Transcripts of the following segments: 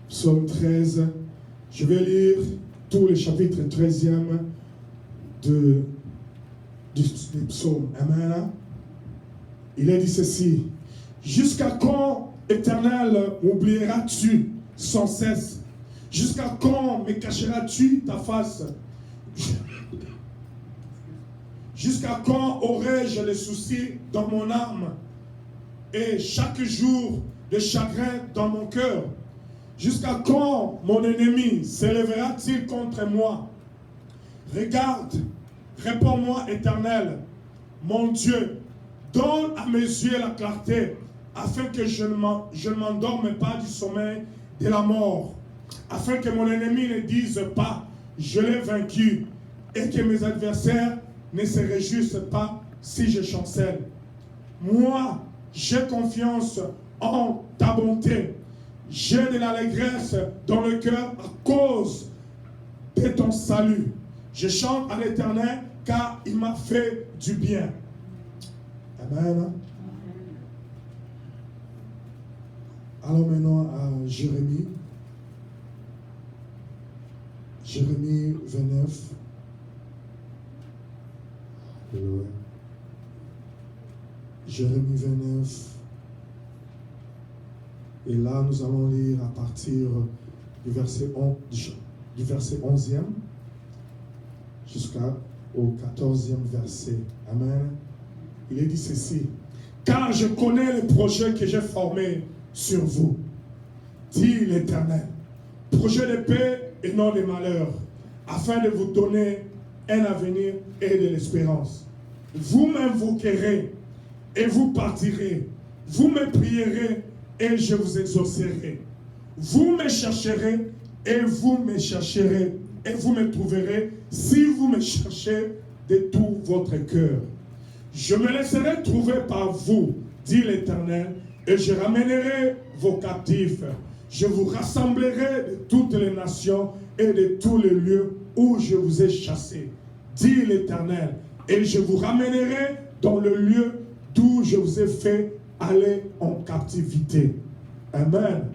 Psaume 13. Je vais lire tout le chapitre 13e du psaume. Amen. Il est dit ceci. Jusqu'à quand, Éternel, m'oublieras-tu sans cesse? Jusqu'à quand me cacheras-tu ta face? Jusqu'à quand aurai-je les soucis dans mon âme et chaque jour de chagrin dans mon cœur? Jusqu'à quand mon ennemi s'élèvera-t-il contre moi? Regarde, réponds-moi, Éternel, mon Dieu, donne à mes yeux la clarté, afin que je ne m'endorme pas du sommeil de la mort, afin que mon ennemi ne dise pas, je l'ai vaincu, et que mes adversaires ne se réjouissent pas si je chancelle. Moi, j'ai confiance en ta bonté. J'ai de l'allégresse dans le cœur à cause de ton salut. Je chante à l'Éternel car il m'a fait du bien. Amen. Allons maintenant à Jérémie. Jérémie 29. Alléluia. Jérémie 29. Et là, nous allons lire à partir du verset 11e jusqu'au 14e verset. Amen. Il est dit ceci. Car je connais les projets que j'ai formés sur vous, dit l'Éternel. Projet de paix et non de malheur, afin de vous donner un avenir et de l'espérance. Vous m'invoquerez et vous partirez. Vous me prierez et je vous exaucerai. Vous me chercherez et vous me chercherez et vous me trouverez si vous me cherchez de tout votre cœur. Je me laisserai trouver par vous, dit l'Éternel, et je ramènerai vos captifs. Je vous rassemblerai de toutes les nations et de tous les lieux où je vous ai chassés, dit l'Éternel, et je vous ramènerai dans le lieu d'où je vous ai fait aller en captivité. Amen.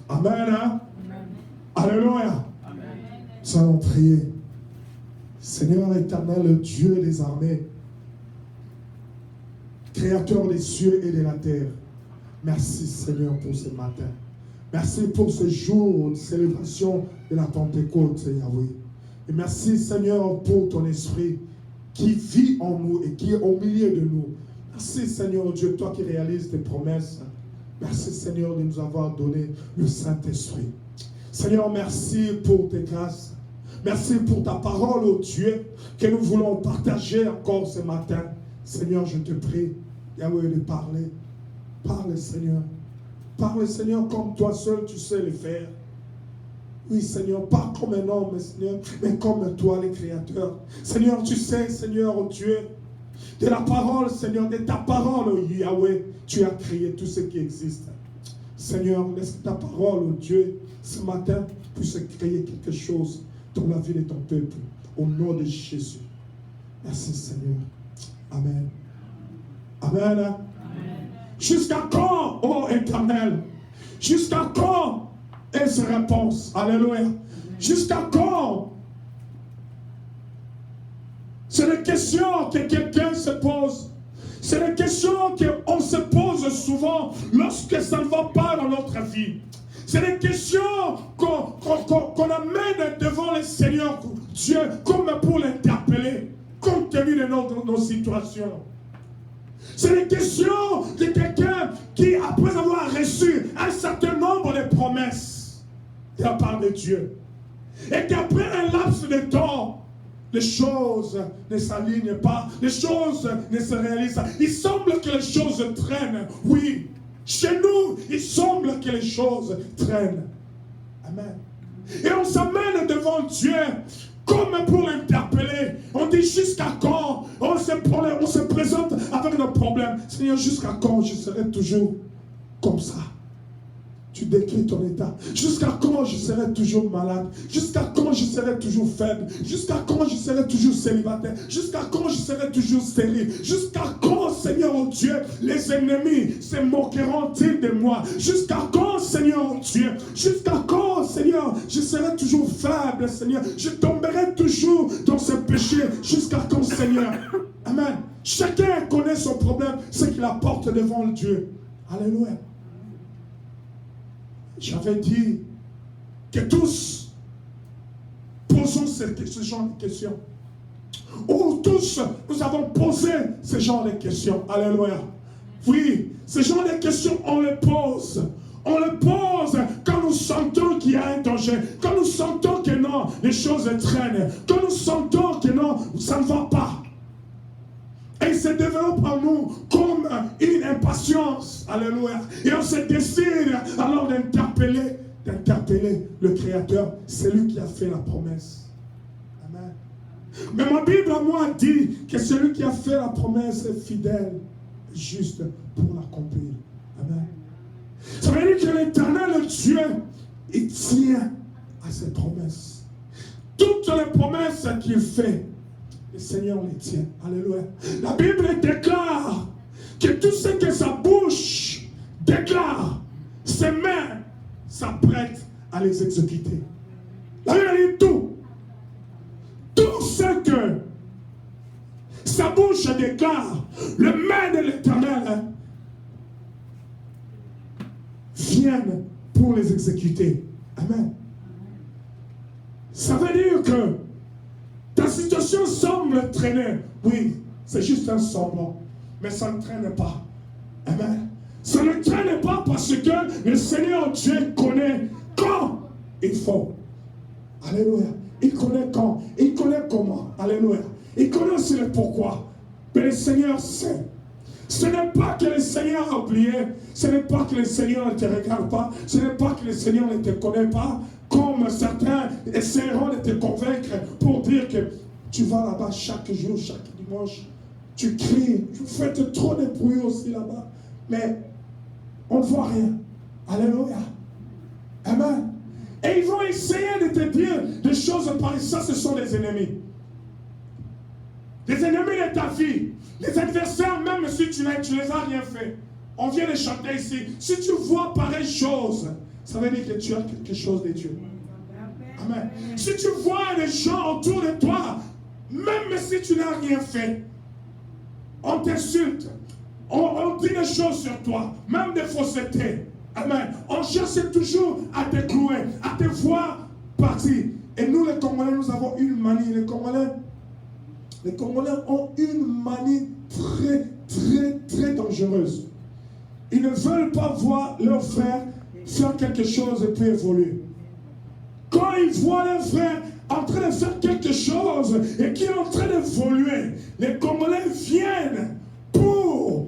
Amen. Hein? Amen. Alléluia. Amen. Nous allons prier. Seigneur éternel, Dieu des armées, Créateur des cieux et de la terre, merci Seigneur pour ce matin. Merci pour ce jour de célébration de la Pentecôte, Yahweh. Et merci Seigneur pour ton esprit qui vit en nous et qui est au milieu de nous. Merci Seigneur Dieu, toi qui réalises tes promesses. Merci Seigneur de nous avoir donné le Saint-Esprit. Seigneur, merci pour tes grâces. Merci pour ta parole, ô Dieu, que nous voulons partager encore ce matin. Seigneur, je te prie, Yahweh, de parler. Parle Seigneur. Parle Seigneur comme toi seul tu sais le faire. Oui Seigneur, pas comme un homme Seigneur, mais comme toi le Créateur. Seigneur, tu sais Seigneur, ô Dieu, de la parole, Seigneur, de ta parole, Yahweh, tu as créé tout ce qui existe. Seigneur, laisse que ta parole, oh Dieu, ce matin, puisse créer quelque chose dans la vie de ton peuple. Au nom de Jésus. Merci, Seigneur. Amen. Amen. Amen. Jusqu'à quand, ô Éternel? Jusqu'à quand est-ce réponse? Alléluia. Jusqu'à quand? C'est les questions que quelqu'un se pose. C'est les questions qu'on se pose souvent lorsque ça ne va pas dans notre vie. C'est les questions qu'on amène devant le Seigneur Dieu comme pour l'interpeller, compte tenu de nos situations. C'est les questions de quelqu'un qui, après avoir reçu un certain nombre de promesses de la part de Dieu, et qu'après un laps de temps, les choses ne s'alignent pas, les choses ne se réalisent pas. Il semble que les choses traînent. Oui, chez nous, il semble que les choses traînent. Amen. Et on s'amène devant Dieu comme pour l'interpeller. On dit jusqu'à quand? On se présente avec nos problèmes. Seigneur, jusqu'à quand je serai toujours comme ça? Tu décris ton état. Jusqu'à quand je serai toujours malade? Jusqu'à quand je serai toujours faible? Jusqu'à quand je serai toujours célibataire? Jusqu'à quand je serai toujours stérile? Jusqu'à quand, Seigneur oh Dieu, les ennemis se moqueront-ils de moi? Jusqu'à quand, Seigneur oh Dieu? Jusqu'à quand, Seigneur, je serai toujours faible, Seigneur? Je tomberai toujours dans ce péché. Jusqu'à quand, Seigneur? Amen. Chacun connaît son problème, ce qu'il apporte devant Dieu. Alléluia. J'avais dit que tous posons ce genre de questions. Ou tous, nous avons posé ce genre de questions. Alléluia. Oui, ce genre de questions, on les pose. On le pose quand nous sentons qu'il y a un danger, quand nous sentons que non, les choses traînent, quand nous sentons que non, ça ne va pas. Et il se développe en nous comme une impatience. Alléluia. Et on se décide alors d'interpeller le Créateur. C'est lui qui a fait la promesse. Amen. Mais ma Bible à moi dit que celui qui a fait la promesse est fidèle, juste pour l'accomplir. Amen. Ça veut dire que l'Éternel Dieu, il tient à ses promesses. Toutes les promesses qu'il fait, le Seigneur les tient. Alléluia. La Bible déclare que tout ce que sa bouche déclare, ses mains s'apprêtent à les exécuter. La Bible dit tout. Tout ce que sa bouche déclare, le main de l'Éternel viennent pour les exécuter. Amen. Ça veut dire que ta situation semble traîner. Oui, c'est juste un semblant. Mais ça ne traîne pas. Amen. Ça ne traîne pas parce que le Seigneur Dieu connaît quand il faut. Alléluia. Il connaît quand. Il connaît comment. Alléluia. Il connaît aussi le pourquoi. Mais le Seigneur sait. Ce n'est pas que le Seigneur a oublié. Ce n'est pas que le Seigneur ne te regarde pas. Ce n'est pas que le Seigneur ne te connaît pas. Comme certains essaieront de te convaincre pour dire que tu vas là-bas chaque jour, chaque dimanche. Tu cries, tu fais trop de bruit aussi là-bas. Mais on ne voit rien. Alléluia. Amen. Et ils vont essayer de te dire des choses pareilles. Ça, ce sont les ennemis. Les ennemis de ta vie. Les adversaires, même si tu les as rien fait. On vient de chanter ici. Si tu vois pareille chose, ça veut dire que tu as quelque chose de Dieu. Amen. Si tu vois des gens autour de toi, même si tu n'as rien fait, on t'insulte. On dit des choses sur toi, même des faussetés. Amen. On cherche toujours à te clouer, à te voir partir. Et nous, les Congolais, nous avons une manie. Les Congolais ont une manie très, très, très dangereuse. Ils ne veulent pas voir leurs frères faire quelque chose et puis évoluer. Quand ils voient leurs frères en train de faire quelque chose et qui est en train d'évoluer, les Congolais viennent pour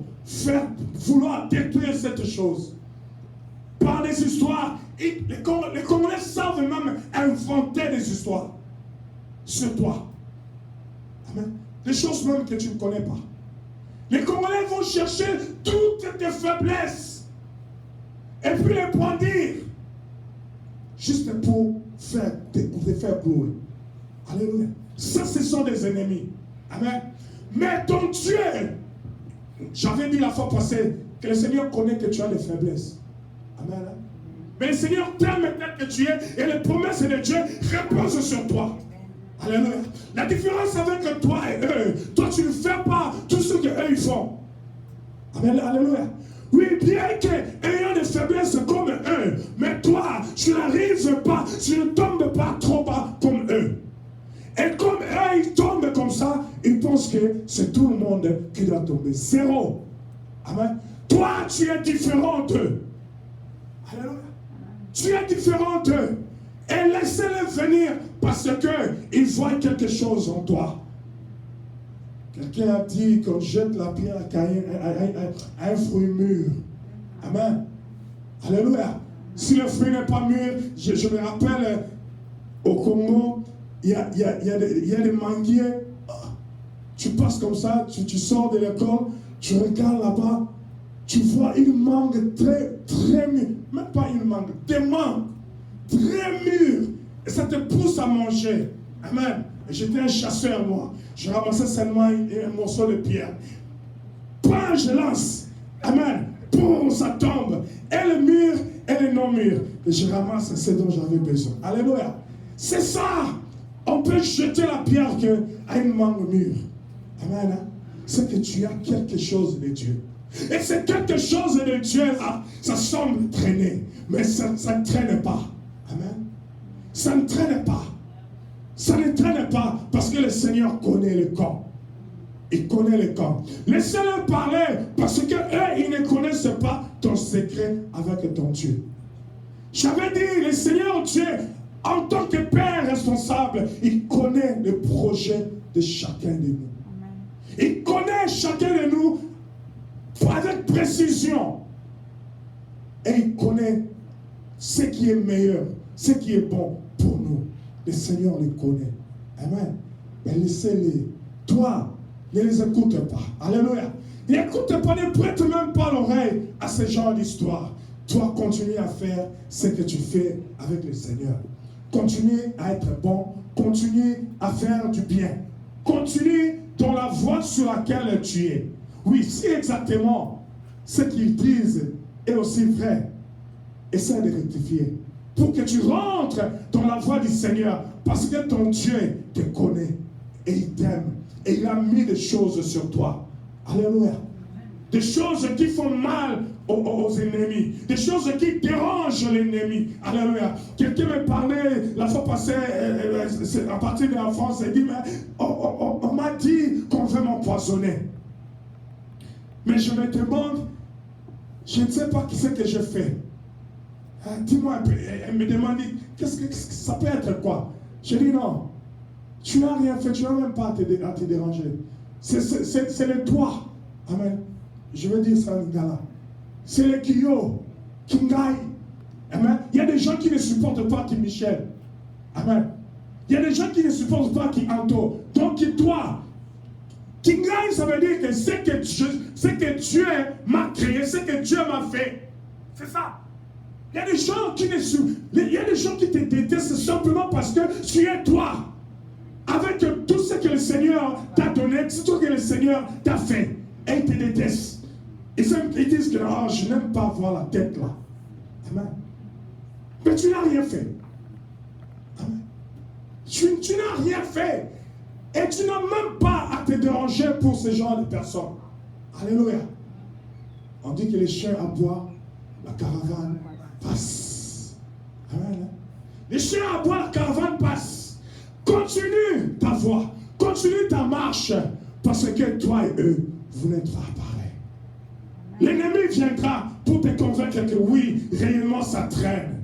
vouloir détruire cette chose. Par des histoires, les Congolais savent même inventer des histoires sur toi. Amen. Des choses même que tu ne connais pas. Les Congolais vont chercher toutes tes faiblesses et puis les brandir juste pour te faire brûler. Alléluia. Ça, ce sont des ennemis. Amen. Mais ton Dieu, j'avais dit la fois passée que le Seigneur connaît que tu as des faiblesses. Amen. Mais le Seigneur t'aime tel que tu es et les promesses de Dieu reposent sur toi. Alléluia. La différence avec toi et eux, toi tu ne fais pas tout ce qu'eux ils font. Amen. Alléluia. Oui, bien qu'ayant des faiblesses comme eux, mais toi, tu n'arrives pas, tu ne tombes pas trop bas comme eux. Et comme eux, ils tombent comme ça, ils pensent que c'est tout le monde qui doit tomber. Zéro. Amen. Toi, tu es différent d'eux. Alléluia. Tu es différent d'eux. Et laissez-les venir parce qu'ils voient quelque chose en toi. Quelqu'un a dit qu'on jette la pierre à un fruit mûr. Amen. Alléluia. Si le fruit n'est pas mûr, je me rappelle au Congo, il y a des manguiers. Tu passes comme ça, tu sors de l'école, tu regardes là-bas, tu vois une mangue très mûre, même pas une mangue, des mangues très mûres, et ça te pousse à manger. Amen. Et j'étais un chasseur, moi. Je ramassais seulement un morceau de pierre. Point, je lance. Amen. Pour ça tombe. Elle est mûre, elle est non mûre. Et je ramasse ce dont j'avais besoin. Alléluia. C'est ça. On peut jeter la pierre à une mangue mûre. Amen. C'est que tu as quelque chose de Dieu. Et c'est quelque chose de Dieu là, ça semble traîner, mais ça ne traîne pas. Amen. Ça ne traîne pas. Ça ne traîne pas parce que le Seigneur connaît le camp. Il connaît le camp. Laissez-le parler parce qu'eux, ils ne connaissent pas ton secret avec ton Dieu. J'avais dit, le Seigneur Dieu, en tant que Père responsable, il connaît le projet de chacun de nous. Il connaît chacun de nous avec précision. Et il connaît ce qui est meilleur, ce qui est bon pour nous. Le Seigneur les connaît. Amen. Mais laissez-les. Toi, ne les écoute pas. Alléluia. N'écoute pas, ne prête même pas l'oreille à ce genre d'histoire. Toi, continue à faire ce que tu fais avec le Seigneur. Continue à être bon. Continue à faire du bien. Continue dans la voie sur laquelle tu es. Oui, si exactement ce qu'ils disent est aussi vrai, essaie de rectifier pour que tu rentres dans la voie du Seigneur parce que ton Dieu te connaît et il t'aime et il a mis des choses sur toi. Alléluia. Des choses qui font mal aux ennemis, des choses qui dérangent l'ennemi. Alléluia. Quelqu'un me parlait la fois passée, à partir de la France, il dit, mais on m'a dit qu'on veut m'empoisonner. Mais je me demande, je ne sais pas qui c'est que je fais. Dis-moi un peu. Elle me demande, qu'est-ce que ça peut être quoi? Je dis non, tu n'as rien fait, tu n'as même pas à te déranger. C'est le toi. Amen. Je veux dire ça, Ngala. C'est le Kiyo, Kingai. Amen. Il y a des gens qui ne supportent pas qui Michel. Amen. Il y a des gens qui ne supportent pas qui Anto. Donc toi, Kingai, ça veut dire que c'est que Dieu m'a créé, c'est que Dieu m'a fait. C'est ça. Il y a des gens qui te détestent simplement parce que tu es toi. Avec tout ce que le Seigneur t'a donné, tout ce que le Seigneur t'a fait. Et ils te détestent. Ils disent que oh, je n'aime pas voir la tête là. Amen. Mais tu n'as rien fait. Amen. Tu n'as rien fait. Et tu n'as même pas à te déranger pour ce genre de personnes. Alléluia. On dit que les chiens aboient, la caravane passe. Amen. Les chiens aboient, la caravane passe. Continue ta voie. Continue ta marche. Parce que toi et eux, vous n'êtes pas pareils. L'ennemi viendra pour te convaincre que oui, réellement ça traîne.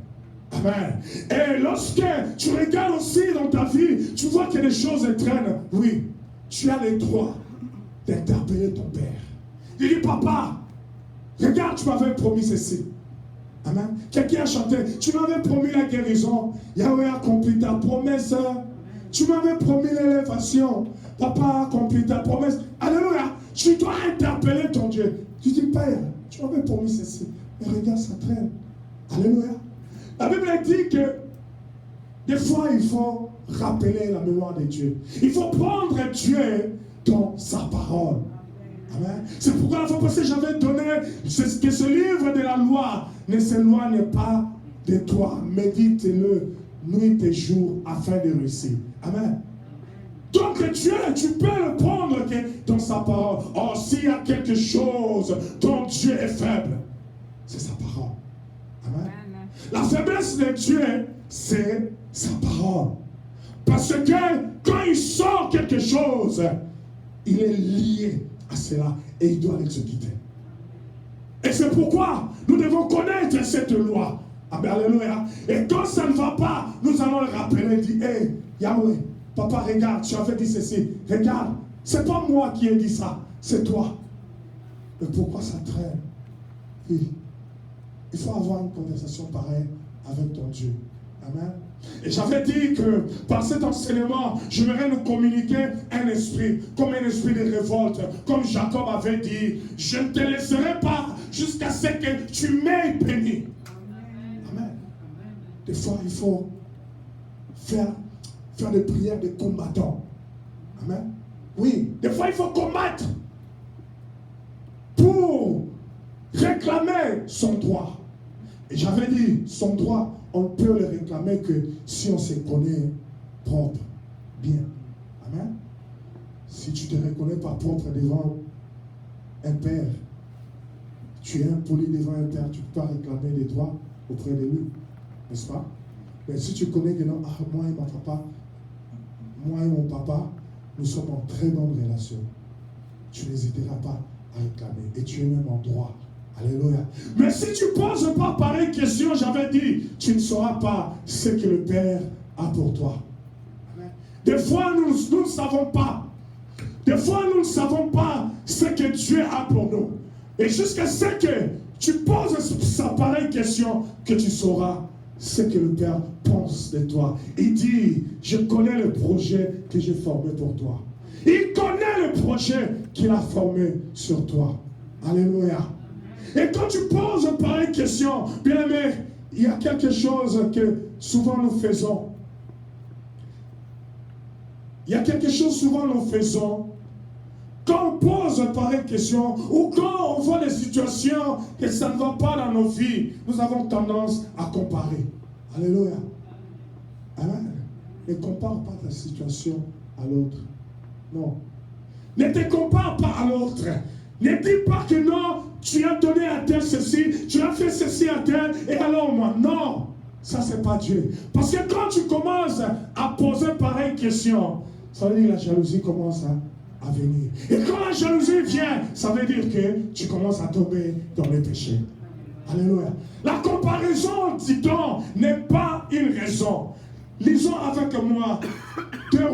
Amen. Et lorsque tu regardes aussi dans ta vie, tu vois que les choses traînent. Oui, tu as le droit d'interpeller ton père. Il dit, papa, regarde, tu m'avais promis ceci. Amen. Quelqu'un a chanté, tu m'avais promis la guérison. Yahweh a accompli ta promesse. Tu m'avais promis l'élévation. Papa a accompli ta promesse. Alléluia. Tu dois interpeller ton Dieu. Tu dis, Père, tu m'avais promis ceci. Mais regarde, ça traîne. Alléluia. La Bible dit que des fois, il faut rappeler la mémoire de Dieu. Il faut prendre Dieu dans sa parole. Amen. C'est pourquoi la fois passée, j'avais donné que ce livre de la loi ne s'éloigne pas de toi. Médite-le nuit et jour afin de réussir. Amen. Donc Dieu, tu peux le prendre dans sa parole. Oh, s'il y a quelque chose dont Dieu est faible, c'est sa parole. Amen. La faiblesse de Dieu, c'est sa parole. Parce que quand il sort quelque chose, il est lié à cela et il doit l'exécuter. Et c'est pourquoi nous devons connaître cette loi. Alléluia. Et quand ça ne va pas, nous allons le rappeler et dire, hey, Yahweh, papa, regarde, tu avais dit ceci. Regarde, c'est pas moi qui ai dit ça, c'est toi. Mais pourquoi ça traîne? Oui. Il faut avoir une conversation pareille avec ton Dieu. Amen. Et j'avais dit que par cet enseignement, j'aimerais nous communiquer un esprit, comme un esprit de révolte. Comme Jacob avait dit, je ne te laisserai pas jusqu'à ce que tu m'aies béni. Amen. Des fois, il faut faire des prières de combattants. Amen. Oui, des fois, il faut combattre pour réclamer son droit. Et j'avais dit, son droit, on peut le réclamer que si on se connaît propre, bien. Amen. Si tu ne te reconnais pas propre devant un père, tu es impoli devant un père, tu ne peux pas réclamer des droits auprès de lui. N'est-ce pas? Mais si tu connais que non, moi et mon papa, nous sommes en très bonne relation, tu n'hésiteras pas à réclamer. Et tu es même en droit. Alléluia. Mais si tu ne poses pas pareille question, j'avais dit, tu ne sauras pas ce que le Père a pour toi. Des fois, nous ne savons pas. Des fois, nous ne savons pas ce que Dieu a pour nous. Et jusqu'à ce que tu poses sa pareille question, que tu sauras ce que le Père pense de toi. Il dit, je connais le projet que j'ai formé pour toi. Il connaît le projet qu'il a formé sur toi. Alléluia. Et quand tu poses pareille question, bien aimé, il y a quelque chose que souvent nous faisons. Il y a quelque chose souvent nous faisons. Quand on pose pareille question, ou quand on voit des situations que ça ne va pas dans nos vies, nous avons tendance à comparer. Alléluia. Amen. Ne compare pas ta situation à l'autre. Non. Ne te compare pas à l'autre. Ne dis pas que non, tu as donné à tel ceci, tu as fait ceci à tel, et alors moi. Non, ça c'est pas Dieu. Parce que quand tu commences à poser pareille question, ça veut dire que la jalousie commence à venir. Et quand la jalousie vient, ça veut dire que tu commences à tomber dans les péchés. Alléluia. La comparaison, dit-on, n'est pas une raison. Lisons avec moi 2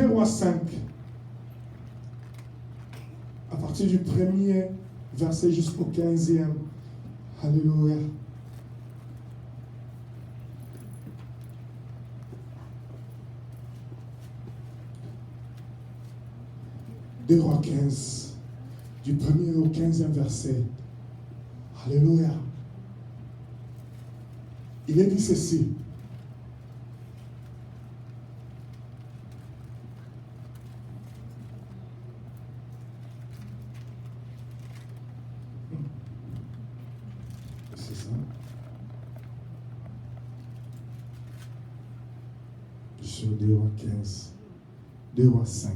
Rois 5. À partir du 1er verset jusqu'au 15e. Alléluia. Deux Rois 15. Du 1er au 15e verset. Alléluia. Il est dit ceci. C'est ça. Sur 2 Rois 15. 2 Rois 5.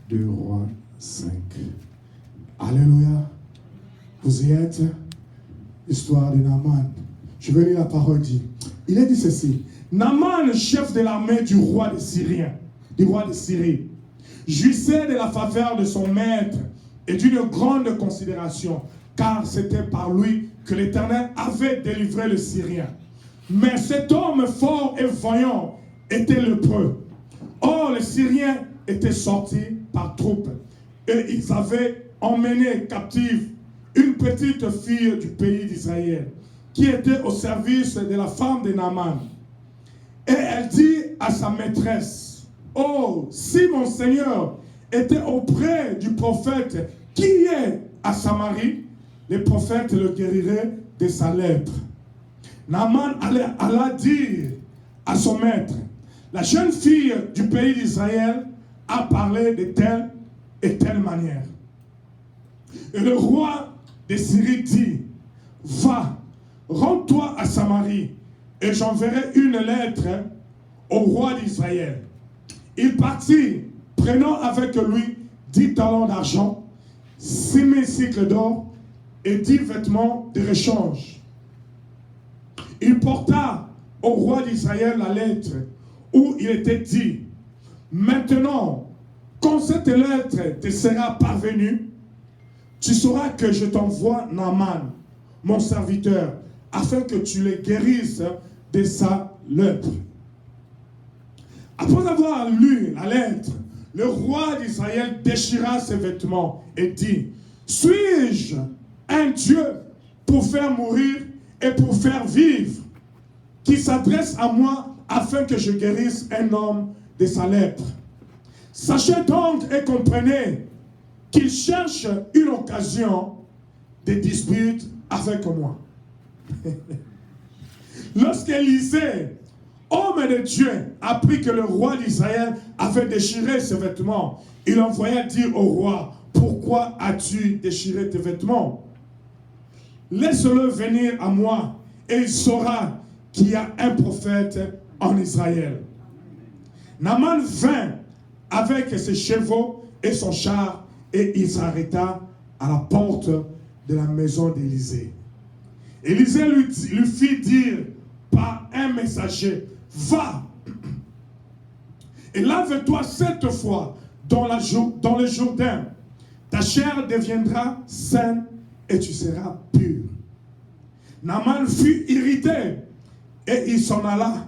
2 Rois 5. Alléluia. Vous y êtes? Histoire de Naaman. Je vais lire la parole dit. Il est dit ceci. Naaman, chef de l'armée du roi des Syriens, du roi de Syrie, jouissait de la faveur de son maître et d'une grande considération, car c'était par lui que l'Éternel avait délivré le Syrien. Mais cet homme fort et voyant était lépreux. Or, les Syriens étaient sortis par troupes et ils avaient emmené captive une petite fille du pays d'Israël qui était au service de la femme de Naaman. Et elle dit à sa maîtresse, « Oh, si mon Seigneur était auprès du prophète qui est à Samarie, le prophète le guérirait de sa lèpre. » Naaman alla dire à son maître, « La jeune fille du pays d'Israël a parlé de telle et telle manière. » Et le roi de Syrie dit, « Va, rends-toi à Samarie, et j'enverrai une lettre au roi d'Israël. » Il partit, prenant avec lui 10 talents d'argent, 6 000 cycles d'or et 10 vêtements de rechange. Il porta au roi d'Israël la lettre où il était dit, « Maintenant, quand cette lettre te sera parvenue, tu sauras que je t'envoie Naaman, mon serviteur, afin que tu le guérisses de sa lèpre. » Après avoir lu la lettre, le roi d'Israël déchira ses vêtements et dit, « Suis-je un Dieu pour faire mourir et pour faire vivre, qui s'adresse à moi afin que je guérisse un homme de sa lèpre? » Sachez donc et comprenez qu'il cherche une occasion de dispute avec moi. Lorsqu'Élisée, homme de Dieu, apprit que le roi d'Israël avait déchiré ses vêtements, il envoya dire au roi, pourquoi as-tu déchiré tes vêtements? Laisse-le venir à moi et il saura qu'il y a un prophète en Israël. Naaman vint avec ses chevaux et son char et il s'arrêta à la porte de la maison d'Élisée. Élisée lui fit dire par un messager, va et lave-toi 7 fois dans le Jourdain. Ta chair deviendra saine et tu seras pur. Naaman fut irrité et il s'en alla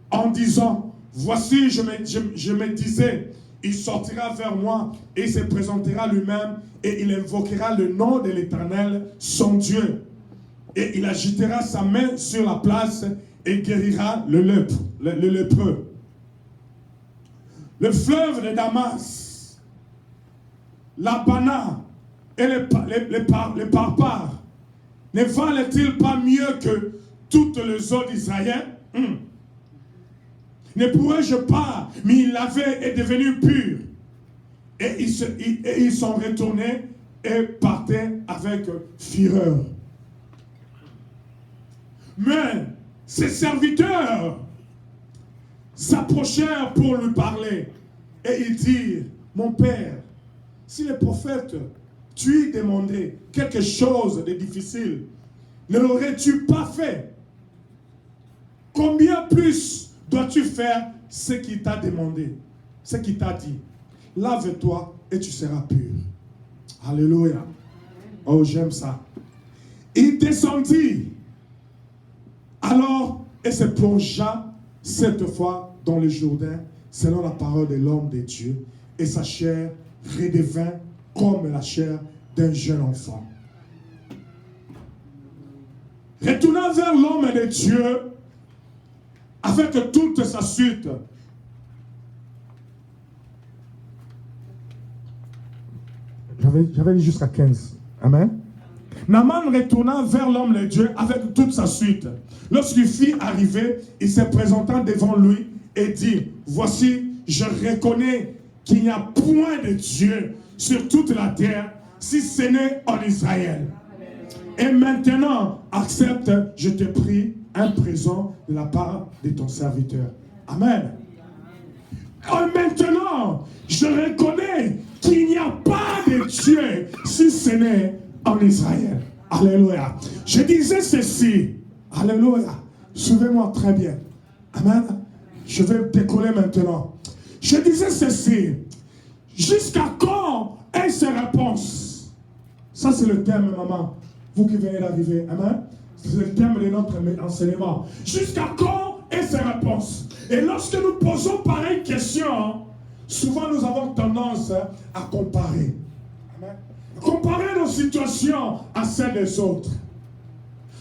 en disant, voici, je me disais, il sortira vers moi et il se présentera lui-même et il invoquera le nom de l'Éternel, son Dieu. Et il agitera sa main sur la place et guérira le lépreux. Le fleuve de Damas, l'Abana et les Parpars, ne valent-ils pas mieux que toutes les eaux d'Israël? Ne pourrais-je pas, mais il est devenu pur. Et ils sont retournés et partaient avec fureur. Mais ses serviteurs s'approchèrent pour lui parler. Et ils dirent, mon père, si le prophète tu demandé quelque chose de difficile, ne l'aurais-tu pas fait? Combien plus dois-tu faire ce qu'il t'a demandé, ce qu'il t'a dit? Lave-toi et tu seras pur. Alléluia. Oh, j'aime ça. Il descendit alors et se plongea 7 fois dans le Jourdain, selon la parole de l'homme de Dieu, et sa chair redevint comme la chair d'un jeune enfant. Retournant vers l'homme de Dieu, avec toute sa suite, j'avais dit jusqu'à 15. Amen. Naaman retourna vers l'homme de Dieu avec toute sa suite. Lorsqu'il fit arriver, il se présenta devant lui et dit, voici, je reconnais qu'il n'y a point de Dieu sur toute la terre, si ce n'est en Israël. Et maintenant, accepte, je te prie, un présent de la part de ton serviteur. Amen. Et maintenant, je reconnais qu'il n'y a pas de Dieu si ce n'est en Israël. Alléluia. Je disais ceci. Alléluia. Suivez-moi très bien. Amen. Je vais décoller maintenant. Je disais ceci. Jusqu'à quand est ces réponses? Ça, c'est le thème, maman. Vous qui venez d'arriver. Amen. C'est le thème de notre enseignement. Jusqu'à quand est ces réponses? Et lorsque nous posons pareille question, souvent nous avons tendance à comparer. Amen. Comparer nos situations à celles des autres.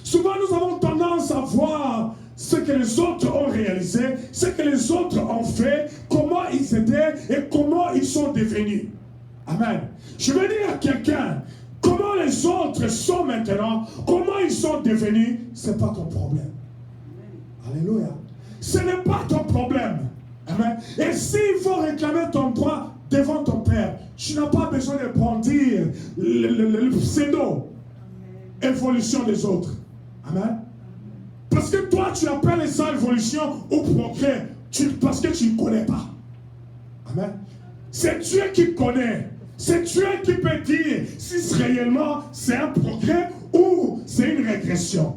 Souvent nous avons tendance à voir ce que les autres ont réalisé, ce que les autres ont fait, comment ils étaient et comment ils sont devenus. Amen. Je veux dire à quelqu'un, comment les autres sont maintenant, comment ils sont devenus, ce n'est pas ton problème. Alléluia. Ce n'est pas ton problème. Amen. Et s'il faut réclamer ton droit devant ton Père, tu n'as pas besoin de brandir le pseudo-évolution des autres. Amen. Parce que toi, tu appelles ça évolution ou progrès, parce que tu ne connais pas. Amen. C'est Dieu qui connaît. C'est Dieu qui peut dire si réellement c'est un progrès ou c'est une régression.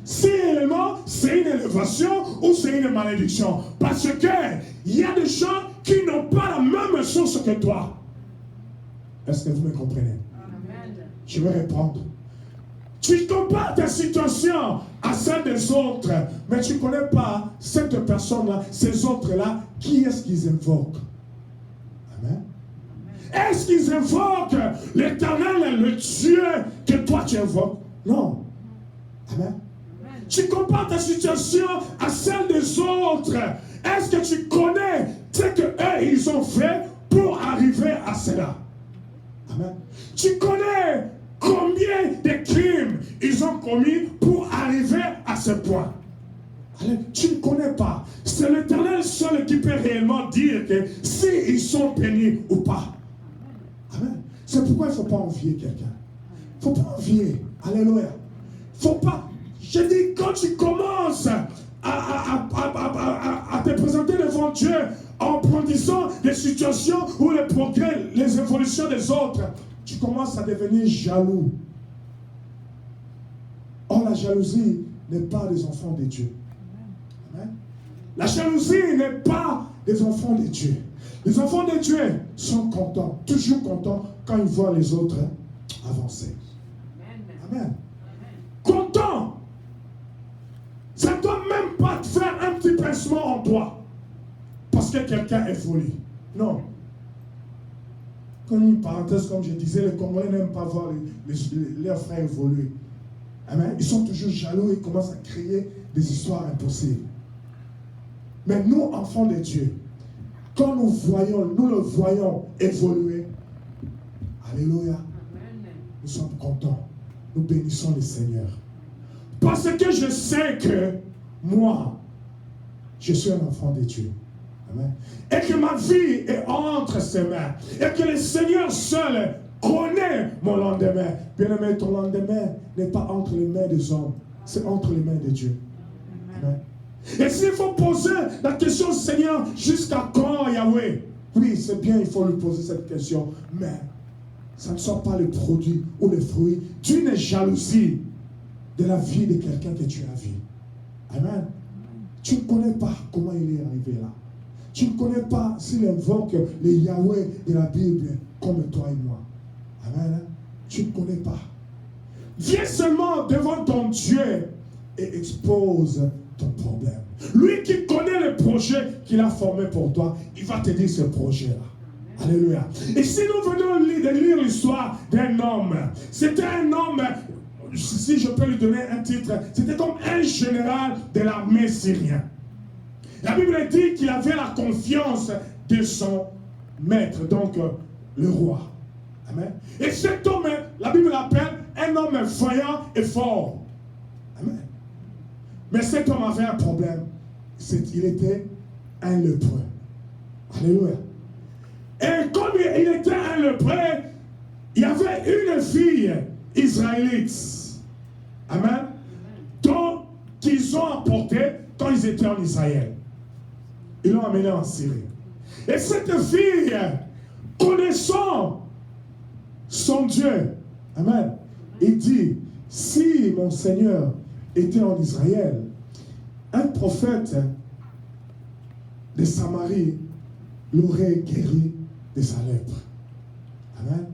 Si réellement c'est une élévation ou c'est une malédiction. Parce que il y a des gens qui n'ont pas la même source que toi. Est-ce que vous me comprenez? Amen. Je vais répondre. Tu compares ta situation à celle des autres, mais tu ne connais pas cette personne-là, ces autres-là, qui est-ce qu'ils invoquent? Amen. Est-ce qu'ils invoquent l'Éternel, le Dieu que toi tu invoques? Non. Amen. Tu compares ta situation à celle des autres Est-ce que tu connais ce qu'eux, ils ont fait pour arriver à cela? Amen. Tu connais combien de crimes ils ont commis pour arriver à ce point? Allez, tu ne connais pas. C'est l'Éternel seul qui peut réellement dire que s'ils sont bénis ou pas. Amen. C'est pourquoi il ne faut pas envier quelqu'un. Il ne faut pas envier. Alléluia. Il ne faut pas. Je dis, quand tu commences à te présenter devant Dieu en brandissant des situations où les progrès, les évolutions des autres, tu commences à devenir jaloux. Or, la jalousie n'est pas des enfants de Dieu. Amen. La jalousie n'est pas des enfants de Dieu. Les enfants de Dieu sont contents, toujours contents quand ils voient les autres avancer. Amen. Content. Ça ne doit même pas te faire un petit pincement en toi. Parce que quelqu'un évolue. Non. Comme une parenthèse, comme je disais, les Congolais n'aiment pas voir leurs frères évoluer. Amen. Ils sont toujours jaloux et commencent à créer des histoires impossibles. Mais nous, enfants de Dieu, quand nous le voyons évoluer, alléluia, nous sommes contents. Nous bénissons le Seigneur. Parce que je sais que moi, je suis un enfant de Dieu. Amen. Et que ma vie est entre ses mains. Et que le Seigneur seul connaît mon lendemain. Bien-aimé, ton lendemain n'est pas entre les mains des hommes. C'est entre les mains de Dieu. Amen. Et s'il faut poser la question, Seigneur, jusqu'à quand, Yahweh? Oui, c'est bien, il faut lui poser cette question. Mais ça ne soit pas le produit ou le fruit d'une jalousie de la vie de quelqu'un que tu as vu. Amen. Tu ne connais pas comment il est arrivé là. Tu ne connais pas s'il invoque les Yahweh de la Bible comme toi et moi. Amen. Tu ne connais pas. Viens seulement devant ton Dieu et expose ton problème. Lui qui connaît le projet qu'il a formé pour toi, il va te dire ce projet-là. Alléluia. Et si nous venons de lire l'histoire d'un homme, c'était un homme, si je peux lui donner un titre, c'était comme un général de l'armée syrienne. La Bible dit qu'il avait la confiance de son maître, donc le roi. Amen. Et cet homme, la Bible l'appelle un homme vaillant et fort. Amen. Mais cet homme avait un problème. Il était un lépreux. Alléluia. Et comme il était un lépreux, il y avait une fille israélite. Amen. Donc, qu'ils ont apporté quand ils étaient en Israël. Ils l'ont amené en Syrie. Et cette fille, connaissant son Dieu, amen, il dit, si mon Seigneur était en Israël, un prophète de Samarie l'aurait guéri de sa lèpre. Amen.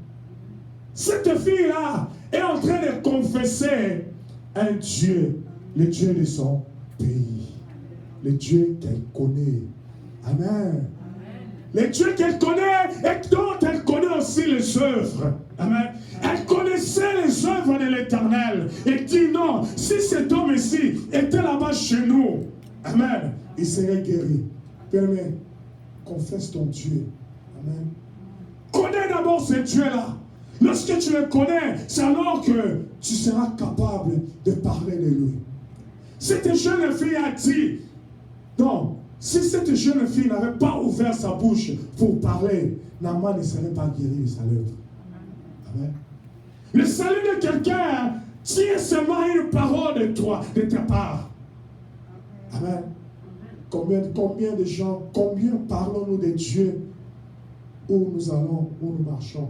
Cette fille-là est en train de confesser un Dieu, le Dieu de son pays, le Dieu qu'elle connaît. Amen. Le Dieu qu'elle connaît et dont elle connaît aussi les œuvres. Amen. Elle connaissait les œuvres de l'Éternel. Et dit non, si cet homme ici était là-bas chez nous, amen, il serait guéri. Bien-aimé, confesse ton Dieu. Amen. Connais d'abord ce Dieu-là. Lorsque tu le connais, c'est alors que tu seras capable de parler de lui. Cette jeune fille a dit, non, si cette jeune fille n'avait pas ouvert sa bouche pour parler, Naaman ne serait pas guéri de sa lèvre. Amen. Le salut de quelqu'un tient seulement une parole de toi, de ta part. Amen. Combien de gens, combien parlons-nous de Dieu où nous allons, où nous marchons?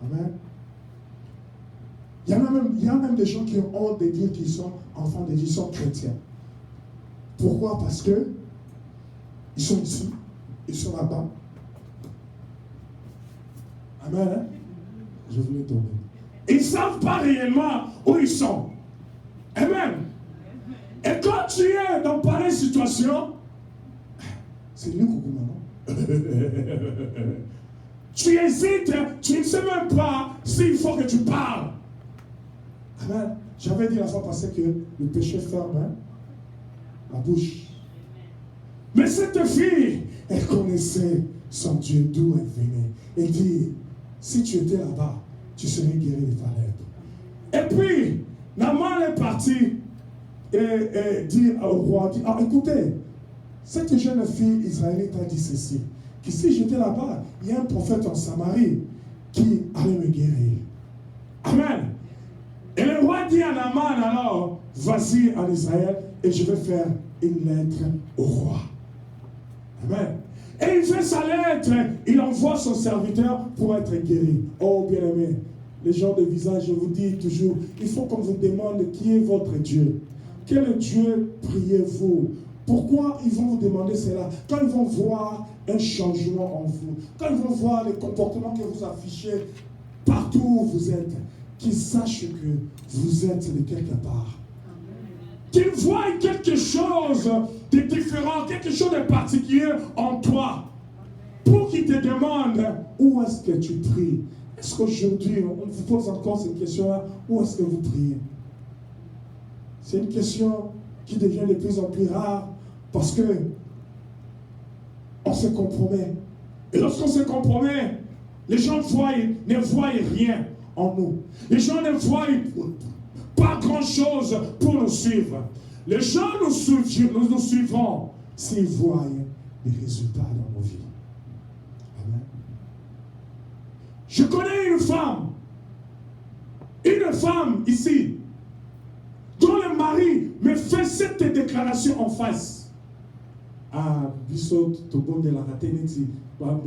Amen. Il y a même des gens qui ont honte de dire qu'ils sont enfants de Dieu, ils sont chrétiens. Pourquoi? Parce que ils sont ici, ils sont là-bas. Amen. Hein? Je voulais tomber. Ils ne savent pas réellement où ils sont. Amen. Et quand tu es dans pareille situation, c'est lui coucou maman. Tu hésites, tu ne sais même pas s'il faut que tu parles. Amen. J'avais dit la fois passée que le péché ferme, hein, la bouche. Mais cette fille, elle connaissait son Dieu, d'où elle venait. Elle dit, si tu étais là-bas, tu serais guéri de ta lèpre. Et puis, Naaman est parti et dit au roi, dit, écoutez, cette jeune fille israélite a dit ceci, que si j'étais là-bas, il y a un prophète en Samarie qui allait me guérir. Amen. Et le roi dit à Naaman, alors, vas-y en Israël et je vais faire une lettre au roi. Amen. Et il fait sa lettre, il envoie son serviteur pour être guéri. Oh bien-aimé, les gens de visage, je vous dis toujours, il faut qu'on vous demande qui est votre Dieu. Quel Dieu priez-vous? Pourquoi ils vont vous demander cela? Quand ils vont voir un changement en vous, quand ils vont voir les comportements que vous affichez partout où vous êtes, qu'ils sachent que vous êtes de quelque part. Qu'ils voient quelque chose de différent, quelque chose de particulier en toi, pour qu'ils te demandent où est-ce que tu pries. Est-ce qu'aujourd'hui, on vous pose encore cette question-là, où est-ce que vous priez? C'est une question qui devient de plus en plus rare parce que on se compromet. Et lorsqu'on se compromet, les gens ne voient rien en nous. Les gens ne voient pas grand-chose pour nous suivre. Les gens nous suivront s'ils voient les résultats dans nos vies. Amen. Je connais une femme ici, dont le mari me fait cette déclaration en face. Ah, Bissot, Togo de la Raténiti, là,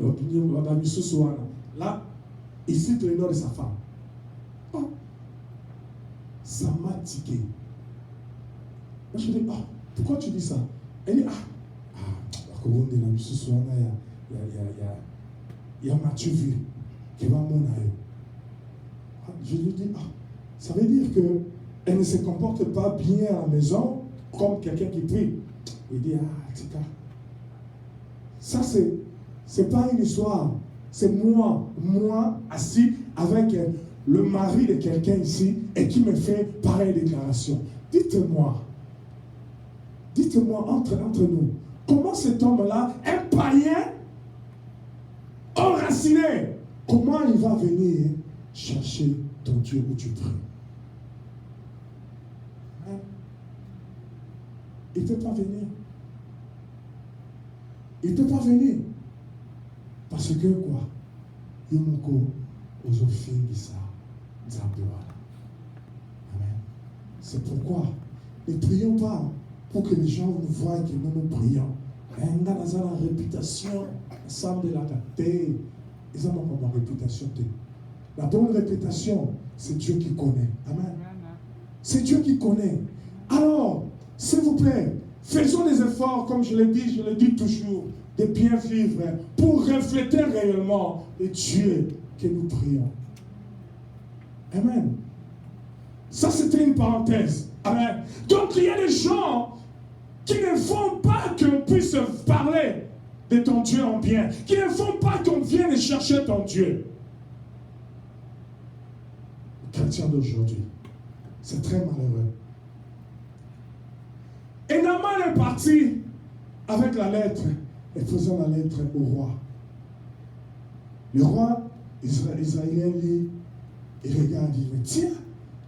il cite le nom de sa femme. Oh, ça m'a tiqué. Moi, je dis, pourquoi tu dis ça? Elle dit, il y a Mathieu vu, qui va mon aïe. Je lui dis, ça veut dire qu'elle ne se comporte pas bien à la maison comme quelqu'un qui prie. Il dit, tika. Ça, c'est pas une histoire. C'est moi assis avec le mari de quelqu'un ici et qui me fait pareille déclaration. Dites-moi, entre nous, comment cet homme-là, un païen enraciné, comment il va venir chercher ton Dieu où tu pries? Hein? Il ne peut pas venir. Il ne peut pas venir. Parce que quoi? Yomoko Ozofingisa Zabdoala. Amen. C'est pourquoi ne prions pas pour que les gens nous voient que nous prions. On a la réputation, ensemble de la tête. Ils ont pas ma réputation. La bonne réputation, c'est Dieu qui connaît. Amen. C'est Dieu qui connaît. Alors, s'il vous plaît, faisons des efforts, comme je le dis toujours, de bien vivre pour refléter réellement le Dieu que nous prions. Amen. Ça, c'était une parenthèse. Amen. Donc, il y a des gens qui ne font pas qu'on puisse parler de ton Dieu en bien, qui ne font pas qu'on vienne chercher ton Dieu. Les chrétiens d'aujourd'hui, c'est très malheureux. Et Naaman est parti avec la lettre et faisant la lettre au roi. Le roi israélien lit, il regarde, il dit, mais tiens,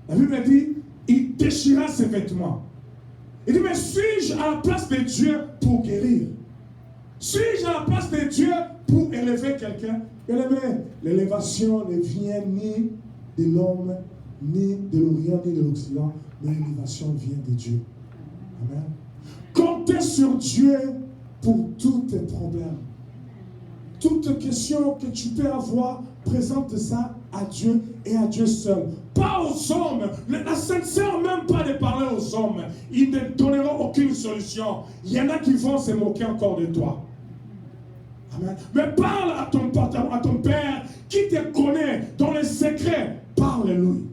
la Bible dit, il déchira ses vêtements. Il dit, mais suis-je à la place de Dieu pour guérir? Suis-je à la place de Dieu pour élever quelqu'un? L'élévation ne vient ni de l'homme, ni de l'Orient, ni de l'Occident, mais l'élévation vient de Dieu. Amen. Comptez sur Dieu pour tous tes problèmes. Toute question que tu peux avoir, présente ça à Dieu et à Dieu seul. Pas aux hommes. La Sainte Sœur même pas de parler aux hommes. Ils ne donneront aucune solution. Il y en a qui vont se moquer encore de toi. Amen. Mais parle à ton Père qui te connaît dans les secrets. Parle-lui.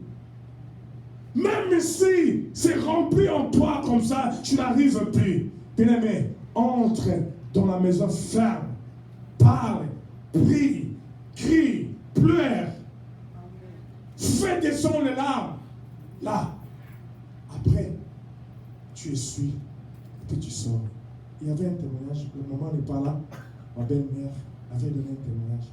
Même si c'est rempli en toi comme ça, tu n'arrives plus. Bien-aimé, entre dans la maison ferme. Parle, prie, crie, pleure. Fais descendre les larmes. Là, après, tu essuies, et puis tu sors il y avait un témoignage, le maman n'est pas là, ma belle-mère avait donné un témoignage.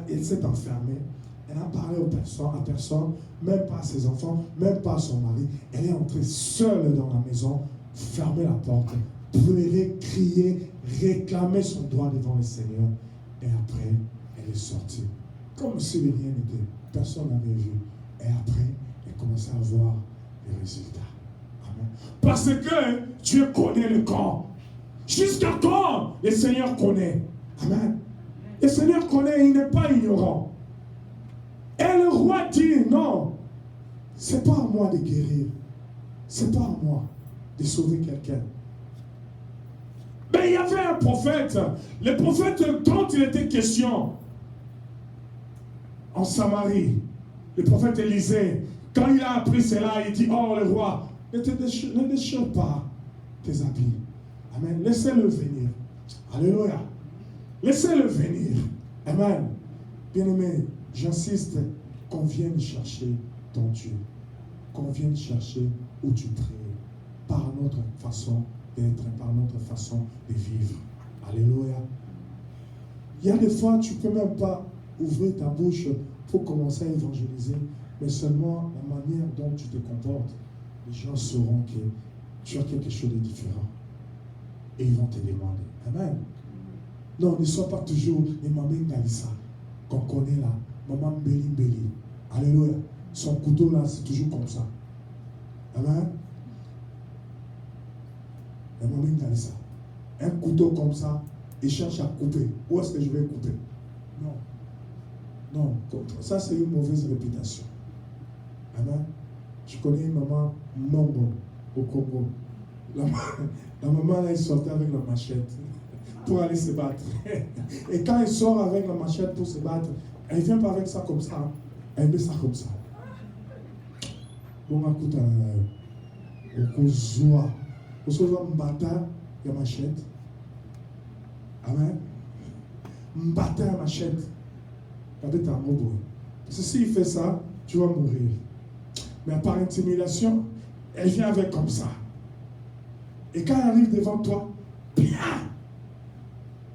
Elle s'est enfermée, elle a parlé à personne, même pas à ses enfants, même pas à son mari. Elle est entrée seule dans la maison, fermer la porte, pleurer, crier, réclamer son droit devant le Seigneur. Et après, elle est sortie. Comme si rien n'était. Personne n'avait vu. Et après, elle commençait à voir les résultats. Amen. Parce que Dieu connaît le camp. Jusqu'à quand le Seigneur connaît. Amen. Le Seigneur connaît, il n'est pas ignorant. Et le roi dit, non, c'est pas à moi de guérir. C'est pas à moi de sauver quelqu'un. Mais il y avait un prophète. Le prophète dont il était question en Samarie, le prophète Élisée, quand il a appris cela, il dit, oh le roi, ne déchire pas tes habits. Amen. Laissez-le venir. Alléluia. Laissez-le venir. Amen. Bien-aimé, j'insiste qu'on vienne chercher ton Dieu. Qu'on vienne chercher où tu pries. Par notre façon d'être, par notre façon de vivre. Alléluia. Il y a des fois, tu ne peux même pas ouvrir ta bouche pour commencer à évangéliser, mais seulement la manière dont tu te comportes, les gens sauront que tu as quelque chose de différent. Et ils vont te demander. Amen. Non, ne sois pas toujours les mamans Galissa qu'on connaît là. Maman Mbeli Mbeli. Alléluia. Son couteau là, c'est toujours comme ça. Amen. La maman Galissa. Un couteau comme ça, il cherche à couper. Où est-ce que je vais couper? Non. Non, ça c'est une mauvaise réputation. Amen. Je connais une maman Mombo au Congo. La maman là, elle sortait avec la machette pour aller se battre. Et quand elle sort avec la machette pour se battre, elle ne vient pas avec ça comme ça. Elle met ça comme ça. Bon, écoute, au Kozoa. Au Kozoa, Mbata, il y a machette. Amen. Mbata, la machette. Parce que s'il fait ça, tu vas mourir. Mais par intimidation, elle vient avec comme ça. Et quand elle arrive devant toi, bien,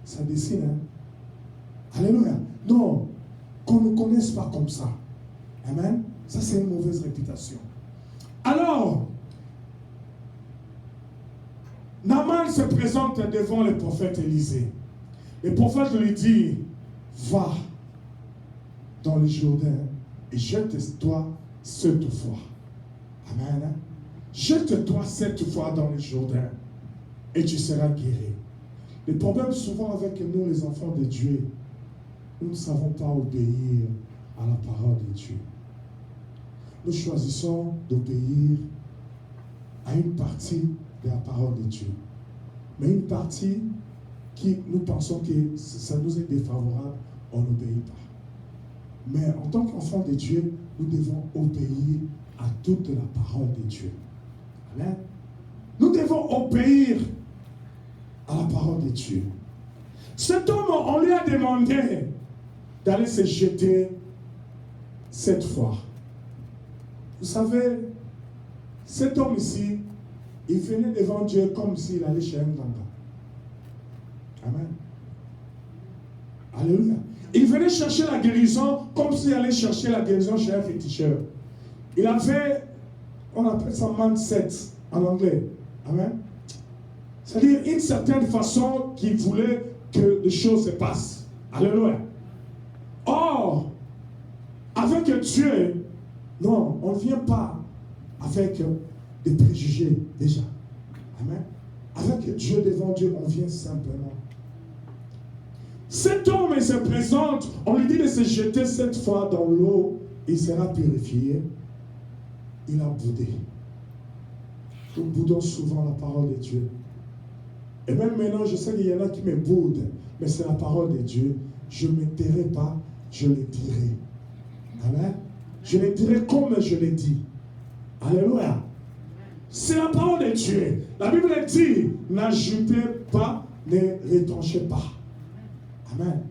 ça dessine. Hein? Alléluia. Non, qu'on ne connaisse pas comme ça. Amen. Ça, c'est une mauvaise réputation. Alors, Naaman se présente devant le prophète Élisée. Le prophète lui dit, va dans le Jourdain et jette-toi 7 fois. Amen. Jette-toi 7 fois dans le Jourdain et tu seras guéri. Le problème souvent avec nous, les enfants de Dieu, nous ne savons pas obéir à la parole de Dieu. Nous choisissons d'obéir à une partie de la parole de Dieu. Mais une partie qui nous pensons que ça nous est défavorable, on n'obéit pas. Mais en tant qu'enfants de Dieu, nous devons obéir à toute la parole de Dieu. Amen. Nous devons obéir à la parole de Dieu. Cet homme, on lui a demandé d'aller se jeter 7 fois. Vous savez, cet homme ici, il venait devant Dieu comme s'il allait chez un ganga. Amen. Alléluia. Il venait chercher la guérison comme s'il allait chercher la guérison chez un féticheur. Il avait, on appelle ça mindset en anglais. Amen. C'est-à-dire une certaine façon qu'il voulait que les choses se passent. Alléluia. Or, avec Dieu, non, on ne vient pas avec des préjugés déjà. Amen. Avec Dieu devant Dieu, on vient simplement. Cet homme, il se présente, on lui dit de se jeter 7 fois dans l'eau, il sera purifié. Il a boudé. Nous boudons souvent la parole de Dieu. Et même maintenant, je sais qu'il y en a qui me boudent, mais c'est la parole de Dieu. Je ne me tairai pas, je le dirai. Amen. Je le dirai comme je l'ai dit. Alléluia. C'est la parole de Dieu. La Bible dit, n'ajoutez pas, ne retranchez pas. Amen.